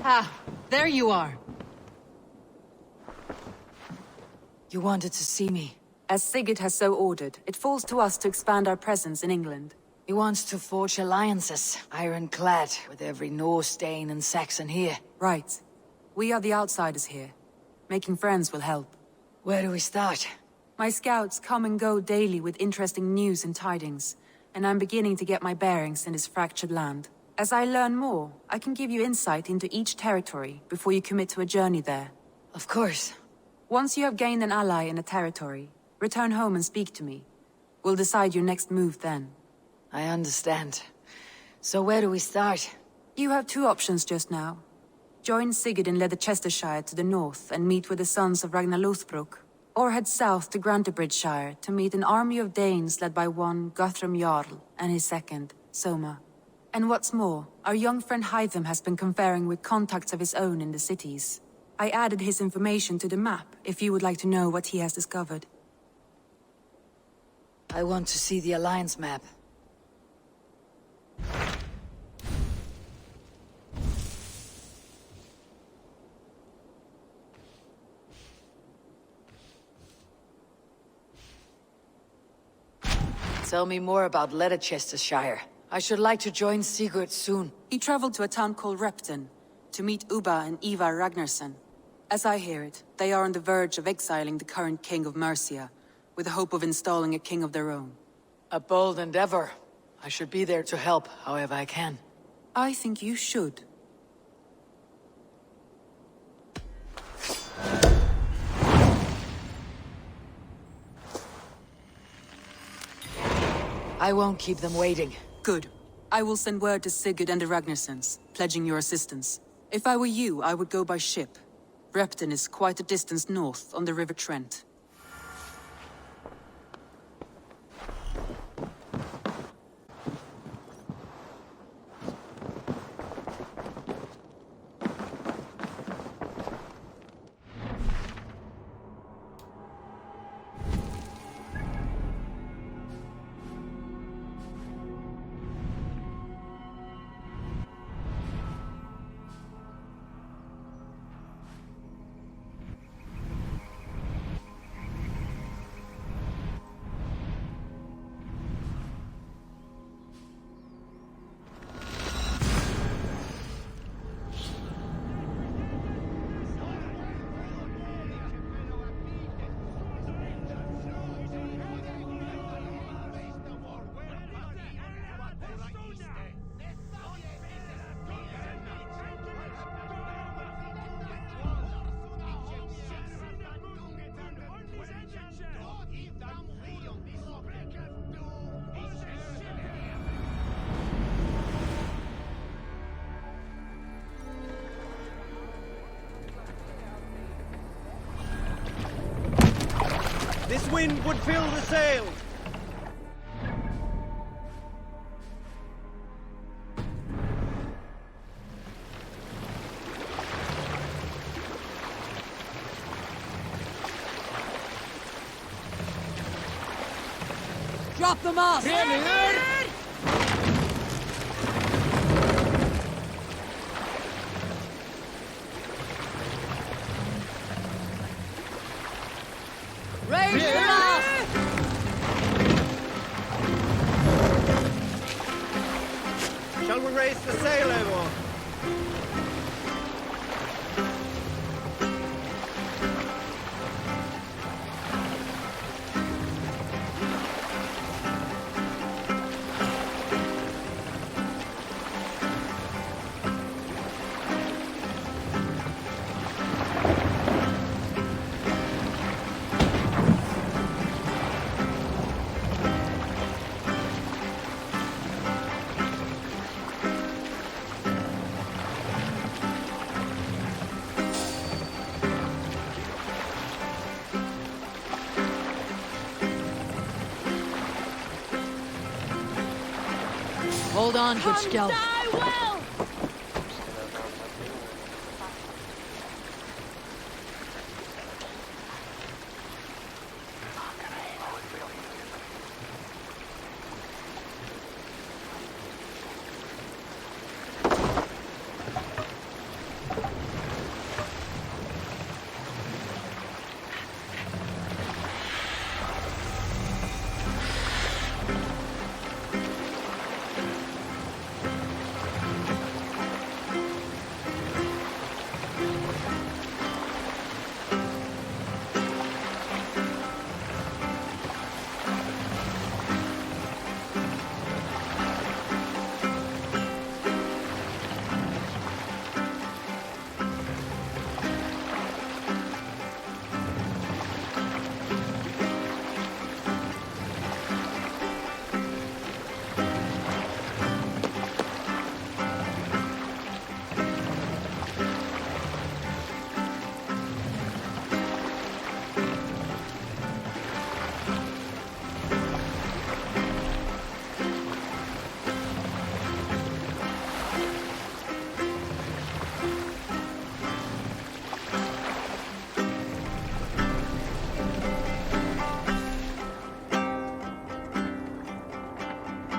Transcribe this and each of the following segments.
Ah, there you are. You wanted to see me. As Sigurd has so ordered, it falls to us to expand our presence in England. He wants to forge alliances, ironclad, with every Norse, Dane and Saxon here. Right. We are the outsiders here. Making friends will help. Where do we start? My scouts come and go daily with interesting news and tidings, and I'm beginning to get my bearings in this fractured land. As I learn more, I can give you insight into each territory before you commit to a journey there. Of course. Once you have gained an ally in a territory, return home and speak to me. We'll decide your next move then. I understand. So where do we start? You have two options just now. Join Sigurd in Leicestershire to the north and meet with the sons of Ragnar Lothbrok, or head south to Grantebridgeshire to meet an army of Danes led by one Guthrum Jarl and his second, Soma. And what's more, our young friend Hytham has been conferring with contacts of his own in the cities. I added his information to the map if you would like to know what he has discovered. I want to see the Alliance map. Tell me more about Leicestershire. I should like to join Sigurd soon. He traveled to a town called Repton to meet Ubba and Ivar Ragnarsson. As I hear it, they are on the verge of exiling the current king of Mercia, with the hope of installing a king of their own. A bold endeavor. I should be there to help, however I can. I think you should. I won't keep them waiting. Good. I will send word to Sigurd and the Ragnarssons, pledging your assistance. If I were you, I would go by ship. Repton is quite a distance north on the River Trent. This wind would fill the sails! Drop the mast! Raise the mast! Shall we raise the sail, Elivor? Hold on, good Skell.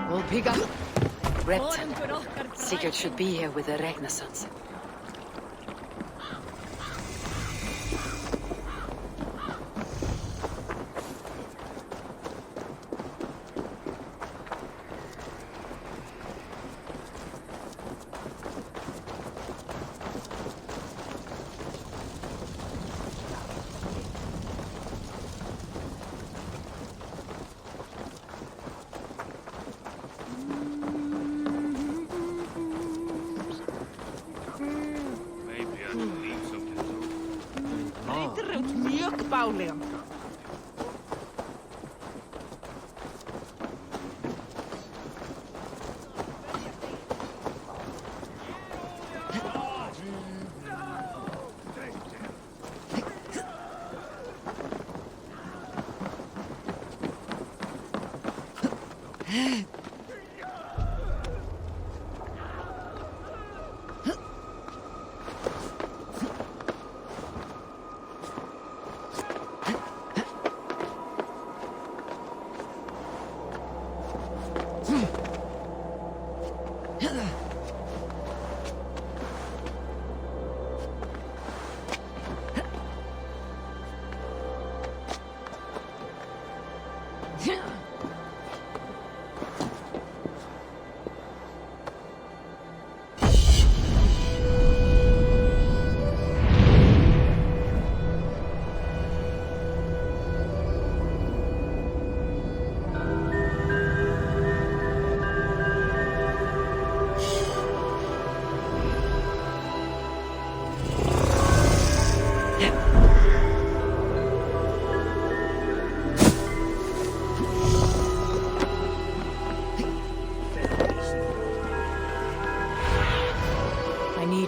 We'll pick up Repton. Sigurd should be here with the Ragnar sons.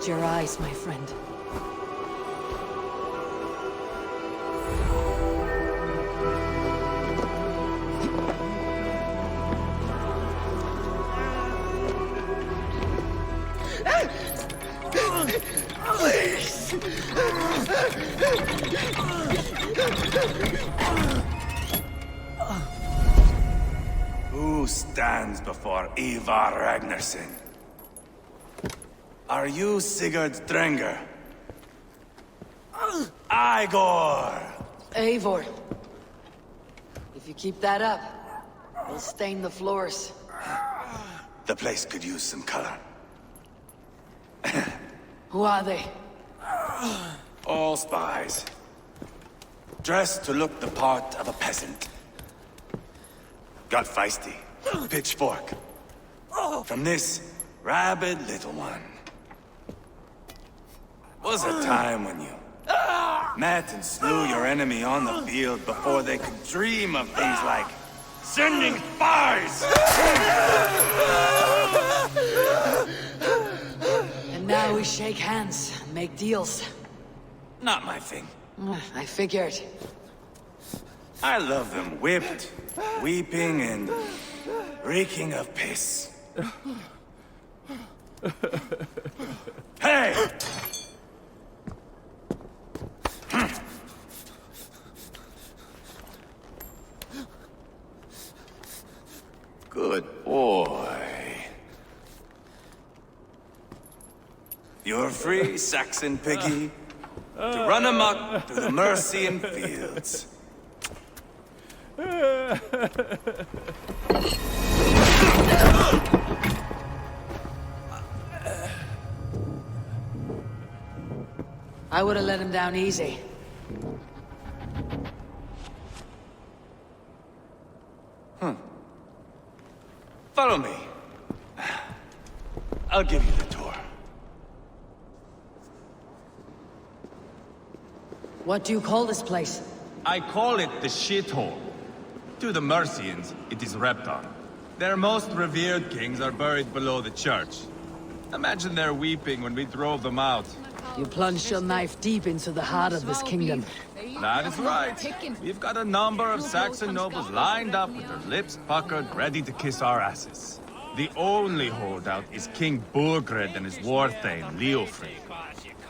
Your eyes, my friend. Who stands before Ivar Ragnarsson? Are you Sigurd Drenger? Igor! Eivor. If you keep that up, we'll stain the floors. The place could use some color. Who are they? All spies. Dressed to look the part of a peasant. Got feisty. Pitchfork. From this rabid little one. Was a time when you met and slew your enemy on the field before they could dream of things like sending spies! And now we shake hands and make deals. Not my thing. I figured. I love them whipped, weeping, and reeking of piss. Hey! Good boy. You're free, Saxon piggy, to run amok through the Mercian fields. I would have let him down easy. Follow me. I'll give you the tour. What do you call this place? I call it the shithole. To the Mercians, it is Repton. Their most revered kings are buried below the church. Imagine their weeping when we drove them out. You plunged your knife deep into the heart of this kingdom. That is right. We've got a number of Saxon nobles lined up with their lips puckered, ready to kiss our asses. The only holdout is King Burgred and his war thane, Leofric.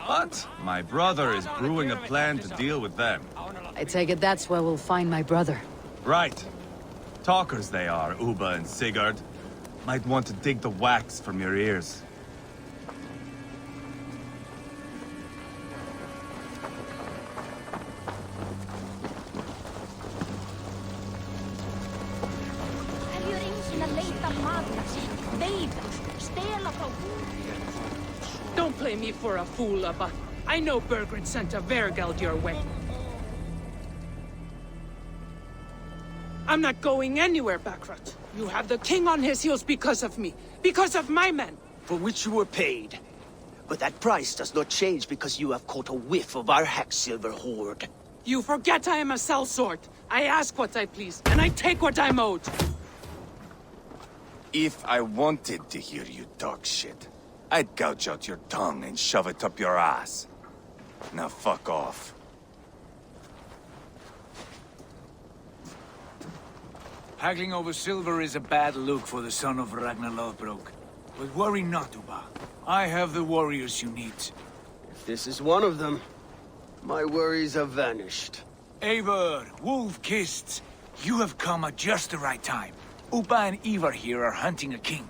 But my brother is brewing a plan to deal with them. I take it that's where we'll find my brother. Right. Talkers they are, Uba and Sigurd. Might want to dig the wax from your ears. Don't play me for a fool, Abba. I know Burgred sent a Vergeld your way. I'm not going anywhere, Backrot. You have the king on his heels because of me. Because of my men. For which you were paid. But that price does not change because you have caught a whiff of our Hacksilver hoard. You forget I am a sellsword. I ask what I please, and I take what I'm owed. If I wanted to hear you talk shit, I'd gouge out your tongue and shove it up your ass. Now fuck off. Haggling over silver is a bad look for the son of Ragnar Lothbrok. But worry not, Uba. I have the warriors you need. If this is one of them, my worries have vanished. Eivor, Wolf-Kissed, you have come at just the right time. Uba and Ivar here are hunting a king.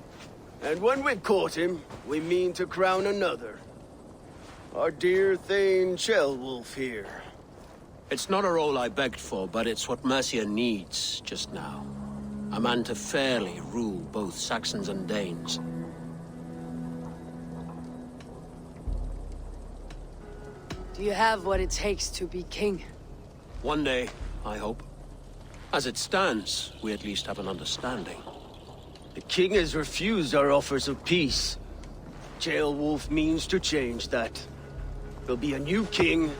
And when we caught him, we mean to crown another. Our dear Thane Ceolwulf here. It's not a role I begged for, but it's what Mercia needs just now. A man to fairly rule both Saxons and Danes. Do you have what it takes to be king? One day, I hope. As it stands, we at least have an understanding. The king has refused our offers of peace. Ceolwulf means to change that. There'll be a new king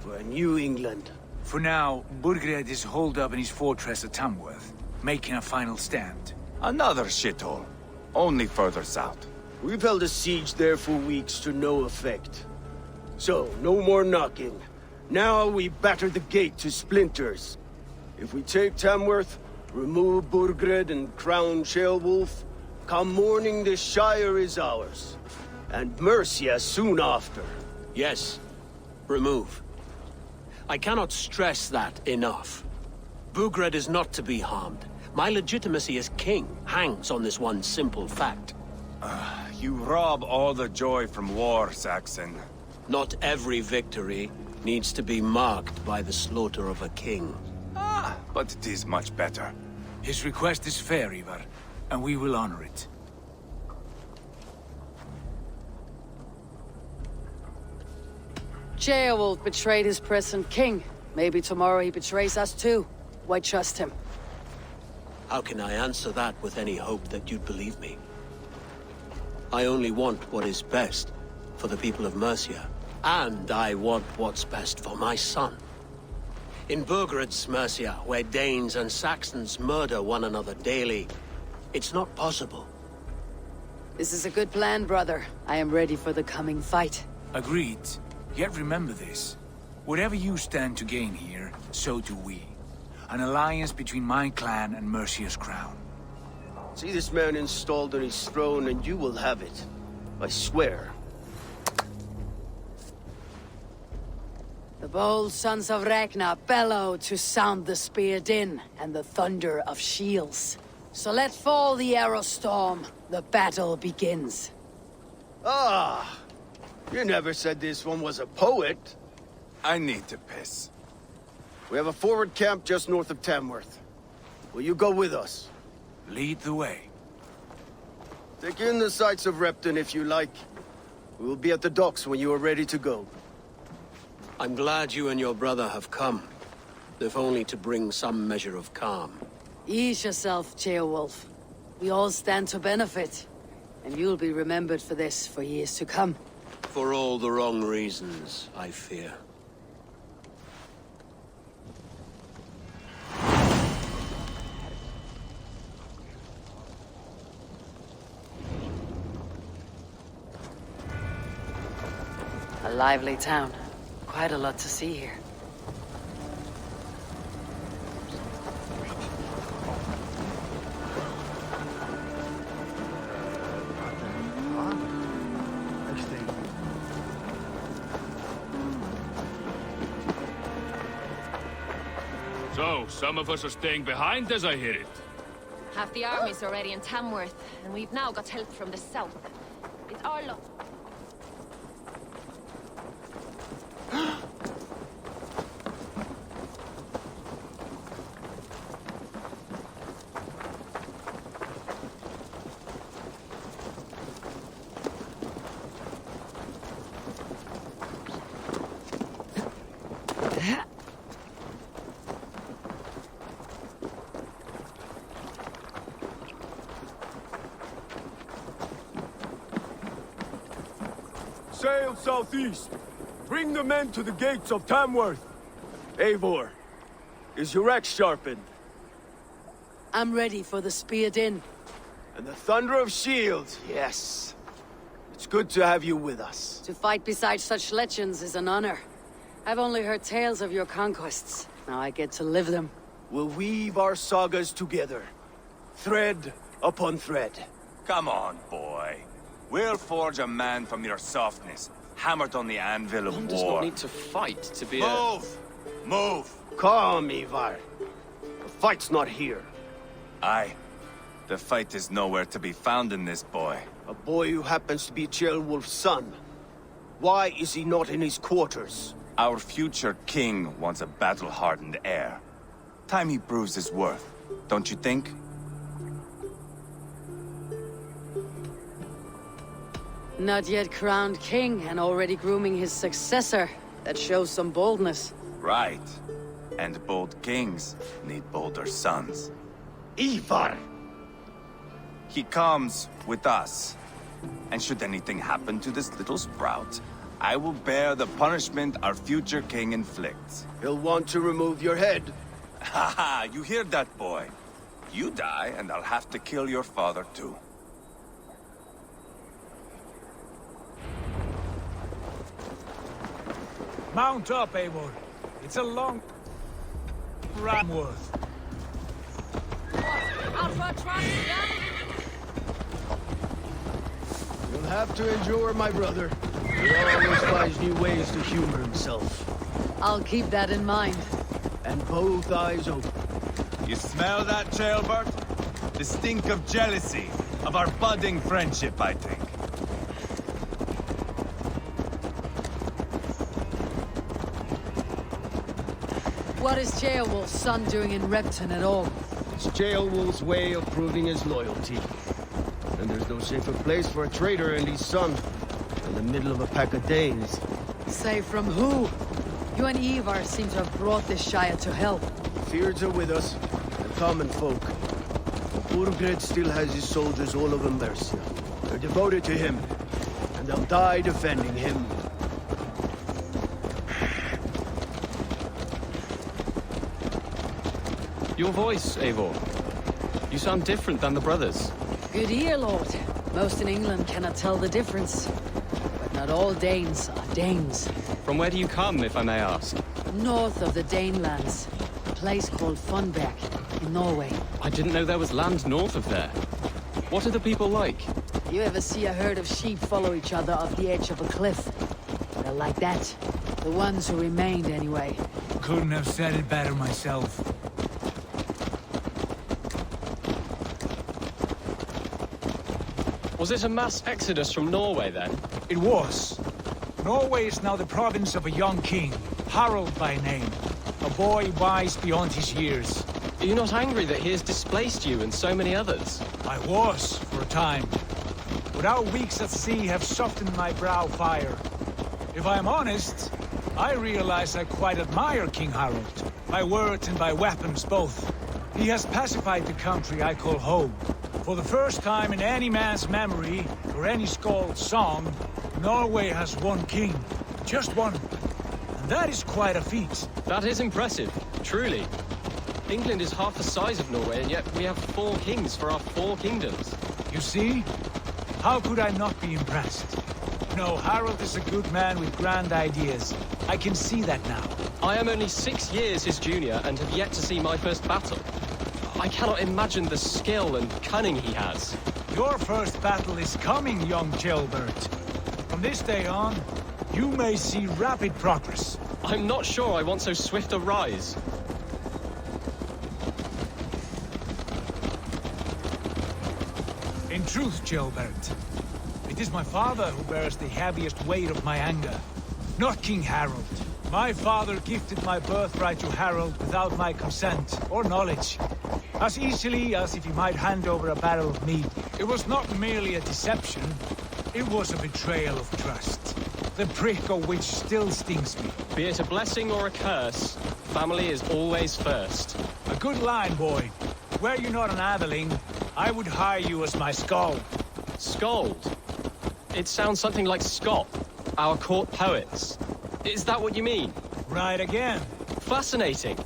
for a new England. For now, Burgred is holed up in his fortress at Tamworth, making a final stand. Another shithole. Only further south. We've held a siege there for weeks to no effect. So, no more knocking. Now we batter the gate to splinters. If we take Tamworth, remove Burgred and crown Ceolwulf, come morning the Shire is ours. And Mercia soon after. Yes, remove. I cannot stress that enough. Burgred is not to be harmed. My legitimacy as king hangs on this one simple fact. You rob all the joy from war, Saxon. Not every victory needs to be marked by the slaughter of a king. But it is much better. His request is fair, Ivar, and we will honor it. Ceolwulf betrayed his present king. Maybe tomorrow he betrays us too. Why trust him? How can I answer that with any hope that you'd believe me? I only want what is best for the people of Mercia. And I want what's best for my son. In Burgred's Mercia, where Danes and Saxons murder one another daily, it's not possible. This is a good plan, brother. I am ready for the coming fight. Agreed. Yet remember this. Whatever you stand to gain here, so do we. An alliance between my clan and Mercia's crown. See this man installed on his throne and you will have it. I swear. The bold sons of Ragnar bellow to sound the spear din and the thunder of shields. So let fall the arrow storm. The battle begins. Ah! You never said this one was a poet. I need to piss. We have a forward camp just north of Tamworth. Will you go with us? Lead the way. Take in the sights of Repton if you like. We will be at the docks when you are ready to go. I'm glad you and your brother have come, if only to bring some measure of calm. Ease yourself, Ceolwulf. We all stand to benefit. And you'll be remembered for this for years to come. For all the wrong reasons, I fear. A lively town. Quite a lot to see here. So, some of us are staying behind as I hear it. Half the army's already in Tamworth, and we've now got help from the south. It's our luck. Sail southeast. Bring the men to the gates of Tamworth. Eivor, is your axe sharpened? I'm ready for the spear din. And the thunder of shields, yes. It's good to have you with us. To fight beside such legends is an honor. I've only heard tales of your conquests. Now I get to live them. We'll weave our sagas together. Thread upon thread. Come on, boy. We'll forge a man from your softness, hammered on the anvil of One war. does not need to fight to be Move! Move! Calm, Ivar. The fight's not here. Aye. The fight is nowhere to be found in this boy. A boy who happens to be Ceolwulf's son. Why is he not in his quarters? Our future king wants a battle-hardened heir. Time he proves his worth, don't you think? Not yet crowned king and already grooming his successor. That shows some boldness. Right. And bold kings need bolder sons. Ivar! He comes with us. And should anything happen to this little sprout, I will bear the punishment our future king inflicts. He'll want to remove your head. Haha, you hear that, boy? You die, and I'll have to kill your father, too. Mount up, Eivor. It's a long... Ramworth. Out for a trot, yeah? You'll have to endure, my brother. He always finds new ways to humor himself. I'll keep that in mind. And both eyes open. You smell that, Ceolbert? The stink of jealousy, of our budding friendship, I think. What is Ceolwulf's son doing in Repton at all? It's Ceolwulf's way of proving his loyalty. And there's no safer place for a traitor and his son in the middle of a pack of Danes. Say from who? You and Ivar seem to have brought this Shire to hell. Fears are with us, the common folk. Burgred still has his soldiers all over Mercia. They're devoted to him, and they'll die defending him. Your voice, Eivor. You sound different than the brothers. Good ear, Lord. Most in England cannot tell the difference. But not all Danes are Danes. From where do you come, if I may ask? North of the Danelands. A place called Funberg, in Norway. I didn't know there was land north of there. What are the people like? You ever see a herd of sheep follow each other off the edge of a cliff? They're like that. The ones who remained, anyway. Couldn't have said it better myself. Was it a mass exodus from Norway, then? It was. Norway is now the province of a young king, Harald by name. A boy wise beyond his years. Are you not angry that he has displaced you and so many others? I was, for a time. But our weeks at sea have softened my brow fire. If I am honest, I realize I quite admire King Harald. By words and by weapons both. He has pacified the country I call home. For the first time in any man's memory, or any skald's song, Norway has one king. Just one. And that is quite a feat. That is impressive, truly. England is half the size of Norway, and yet we have 4 kings for our 4 kingdoms. You see? How could I not be impressed? No, Harald is a good man with grand ideas. I can see that now. I am only 6 years his junior and have yet to see my first battle. I cannot imagine the skill and cunning he has. Your first battle is coming, young Ceolbert. From this day on, you may see rapid progress. I'm not sure I want so swift a rise. In truth, Gilbert, it is my father who bears the heaviest weight of my anger, not King Harold. My father gifted my birthright to Harold without my consent or knowledge, as easily as if he might hand over a barrel of mead. It was not merely a deception, it was a betrayal of trust, the prick of which still stings me. Be it a blessing or a curse, family is always first. A good line, boy. Were you not an atheling, I would hire you as my skald. Scold? It sounds something like Scott, our court poets. Is that what you mean? Right again. Fascinating.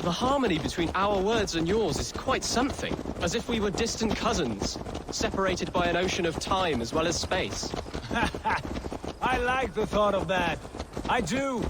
The harmony between our words and yours is quite something. As if we were distant cousins, separated by an ocean of time as well as space. I like the thought of that. I do.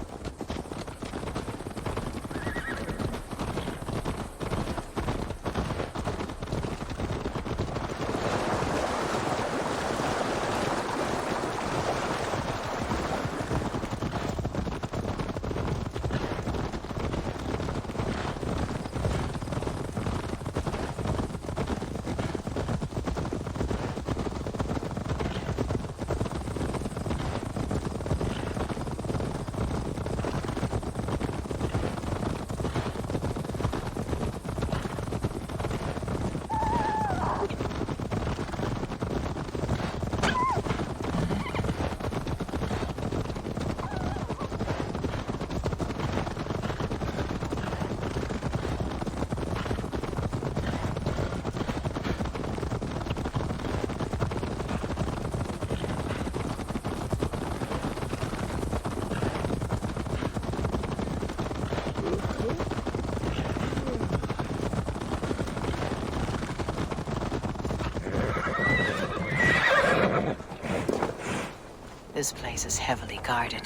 This place is heavily guarded.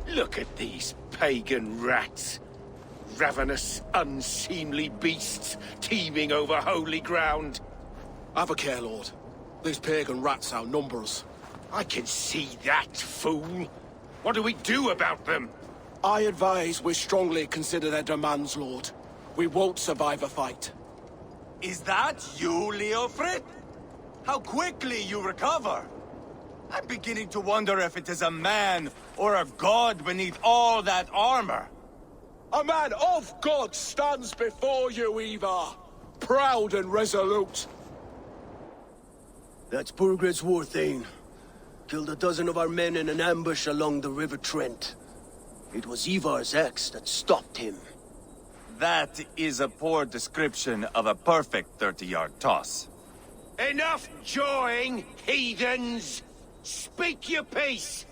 Look at these pagan rats. Ravenous, unseemly beasts teeming over holy ground. Have a care, Lord. These pagan rats outnumber us. I can see that, fool. What do we do about them? I advise we strongly consider their demands, Lord. We won't survive a fight. Is that you, Leofrid? How quickly you recover! I'm beginning to wonder if it is a man or a god beneath all that armor. A man of God stands before you, Ivar. Proud and resolute. That's Burgred's Warthane. Killed a dozen of our men in an ambush along the River Trent. It was Ivar's axe that stopped him. That is a poor description of a perfect 30-yard toss. Enough jawing, heathens! Speak your piece!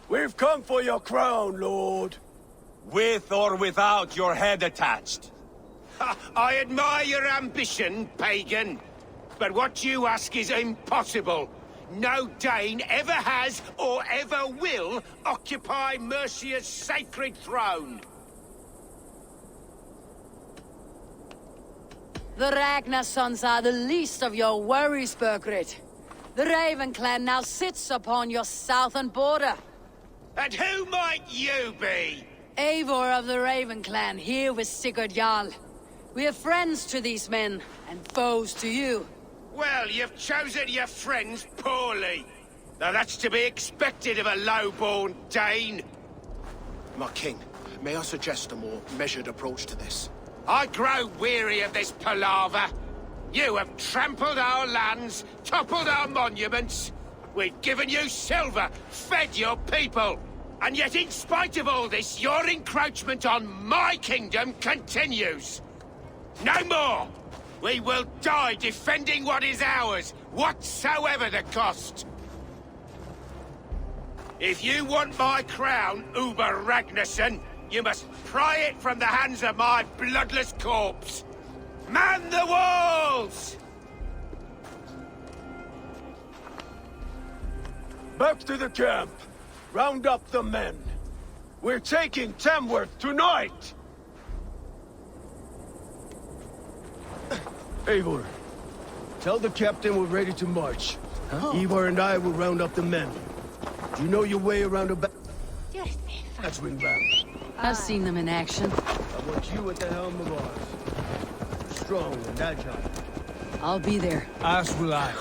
We've come for your crown, Lord. With or without your head attached. Ha, I admire your ambition, pagan. But what you ask is impossible. No Dane ever has or ever will occupy Mercia's sacred throne. The Ragnar sons are the least of your worries, Burgred. The Raven clan now sits upon your southern border. And who might you be? Eivor of the Raven clan, here with Sigurd Jarl. We are friends to these men, and foes to you. Well, you've chosen your friends poorly. Now that's to be expected of a low-born Dane. My king, may I suggest a more measured approach to this? I grow weary of this palaver. You have trampled our lands, toppled our monuments. We've given you silver, fed your people. And yet in spite of all this, your encroachment on my kingdom continues. No more! We will die defending what is ours, whatsoever the cost. If you want my crown, Uber Ragnarsson, you must pry it from the hands of my bloodless corpse. Man the walls! Back to the camp. Round up the men. We're taking Tamworth tonight! Eivor, Tell the captain we're ready to march. Eivor and I will round up the men. Do you know your way around a back? That's ring round. I've seen them in action. I want you at the helm of ours. You're strong and agile. I'll be there. As will I.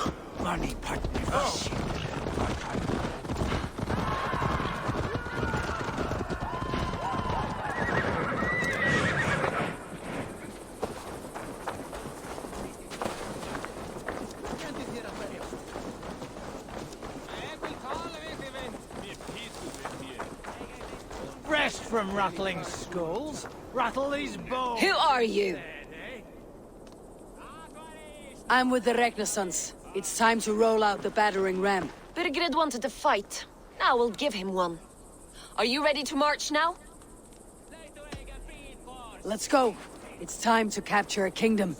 Rest from rattling skulls. Rattle these bones. Who are you? I'm with the Renaissance. It's time to roll out the battering ram. Burgred wanted to fight. Now we'll give him one. Are you ready to march now? Let's go. It's time to capture a kingdom.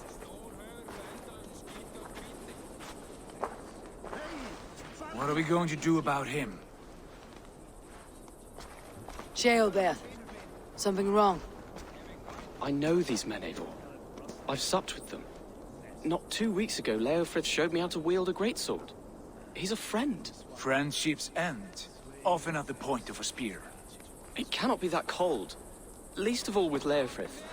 What are we going to do about him? Jail there. Something wrong. I know these men, Eivor. I've supped with them. Not 2 weeks ago, Leofrith showed me how to wield a greatsword. He's a friend. Friendships end, often at the point of a spear. It cannot be that cold. Least of all with Leofrith.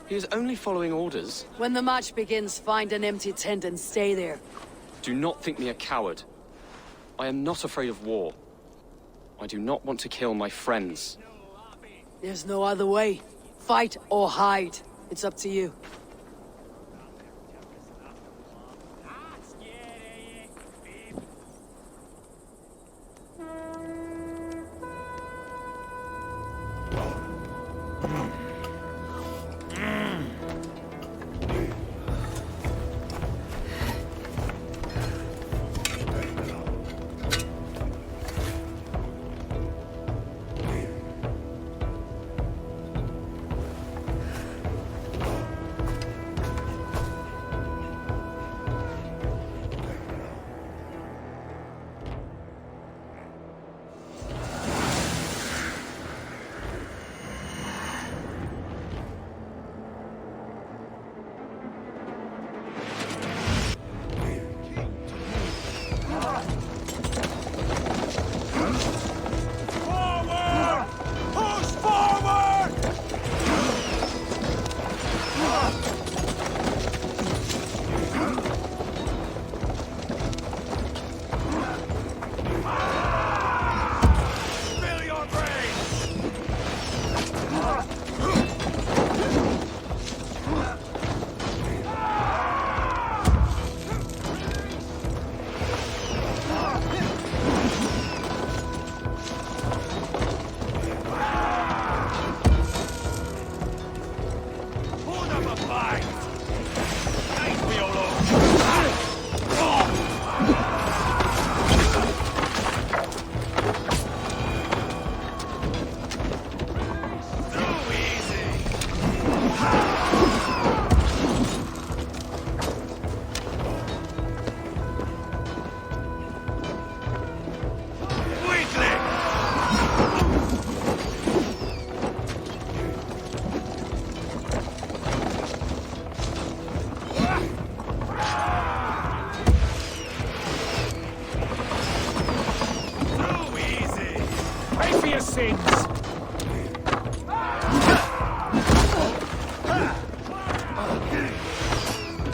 He is only following orders. When the march begins, find an empty tent and stay there. Do not think me a coward. I am not afraid of war. I do not want to kill my friends. There's no other way. Fight or hide. It's up to you.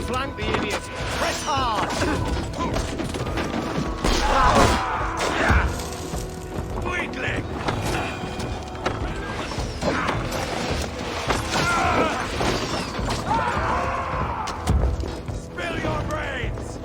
Flank the idiots. Press hard. Weakling! Spill your brains!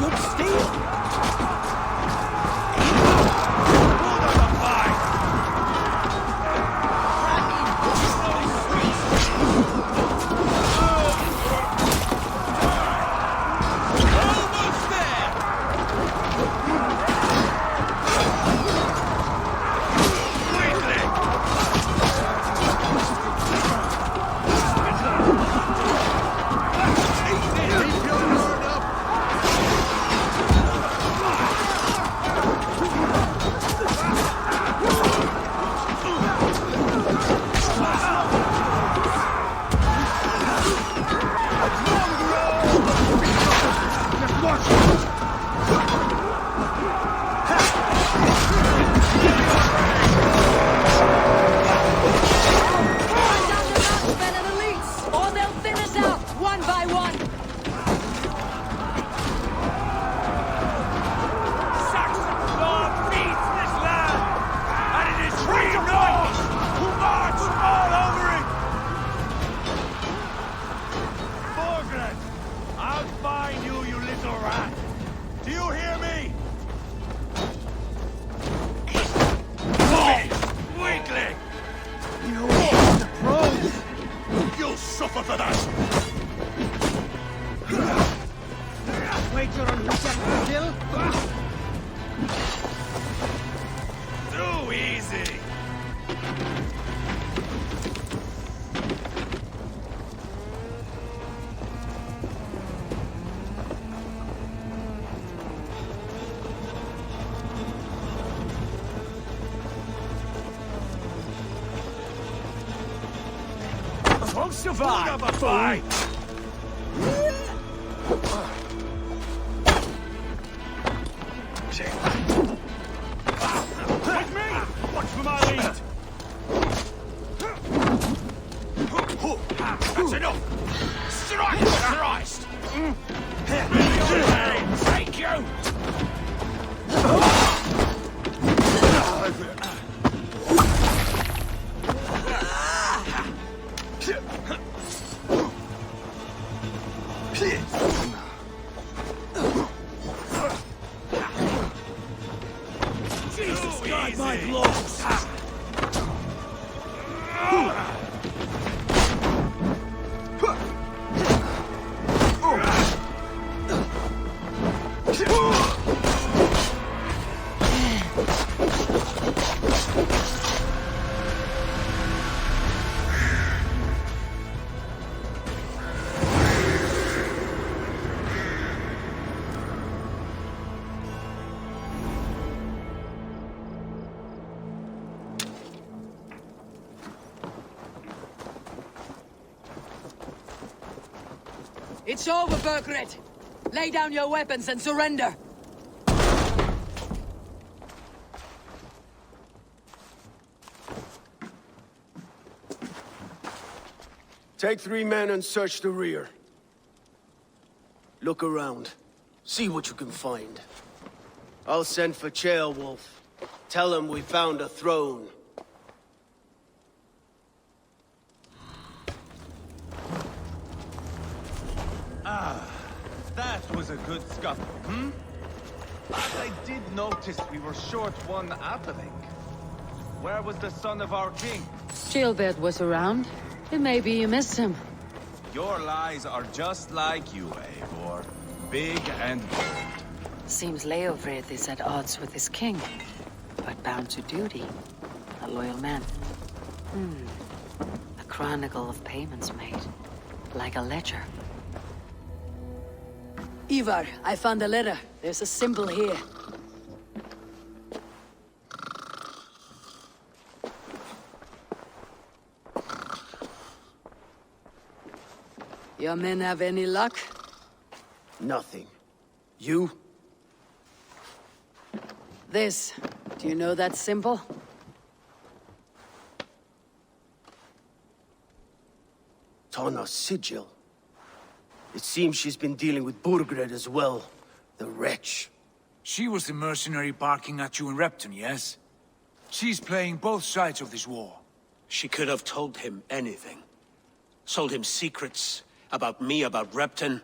good steel. Won't survive! Fight! With me! Watch for my lead! That's enough! Strike Christ! Take you! Jesus, guide my blows! It's over, Burgred. Lay down your weapons and surrender. Take 3 men and search the rear. Look around. See what you can find. I'll send for Ceolwulf. Tell him we found a throne. That was a good scuffle, hmm? But I did notice we were short one atheling. Where was the son of our king? Gilbert was around. It may be you missed him. Your lies are just like you, Eivor. Big and bold. Seems Leofrid is at odds with his king, but bound to duty. A loyal man. A chronicle of payments made. Like a ledger. Ivar, I found a letter. There's a symbol here. Your men have any luck? Nothing. You? This. Do you know that symbol? Tana's sigil. It seems she's been dealing with Burgred as well. The wretch. She was the mercenary barking at you in Repton, yes? She's playing both sides of this war. She could have told him anything. Sold him secrets about me, about Repton,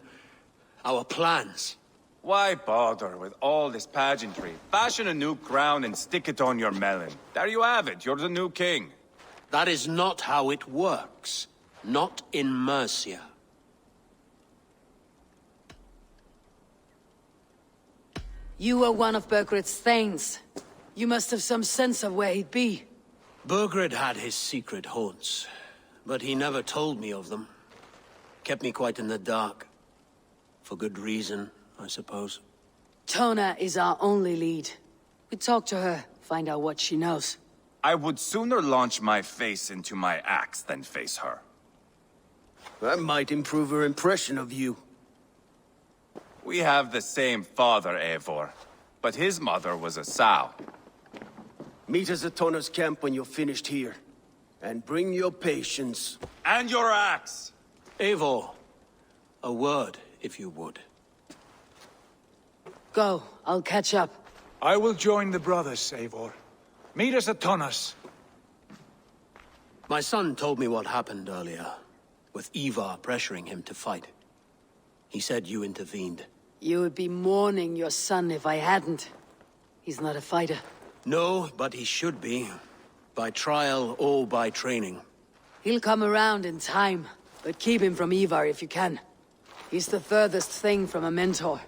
our plans. Why bother with all this pageantry? Fashion a new crown and stick it on your melon. There you have it, you're the new king. That is not how it works. Not in Mercia. You were one of Burgred's thanes. You must have some sense of where he'd be. Burgred had his secret haunts, but he never told me of them. Kept me quite in the dark. For good reason, I suppose. Tona is our only lead. We talk to her, find out what she knows. I would sooner launch my face into my axe than face her. That might improve her impression of you. We have the same father, Eivor, but his mother was a sow. Meet us at Tona's camp when you're finished here. And bring your patience. And your axe! Eivor, a word, if you would. Go, I'll catch up. I will join the brothers, Eivor. Meet us at Tonas. My son told me what happened earlier, with Ivar pressuring him to fight. He said you intervened. You would be mourning your son if I hadn't. He's not a fighter. No, but he should be. By trial or by training. He'll come around in time, but keep him from Ivar if you can. He's the furthest thing from a mentor.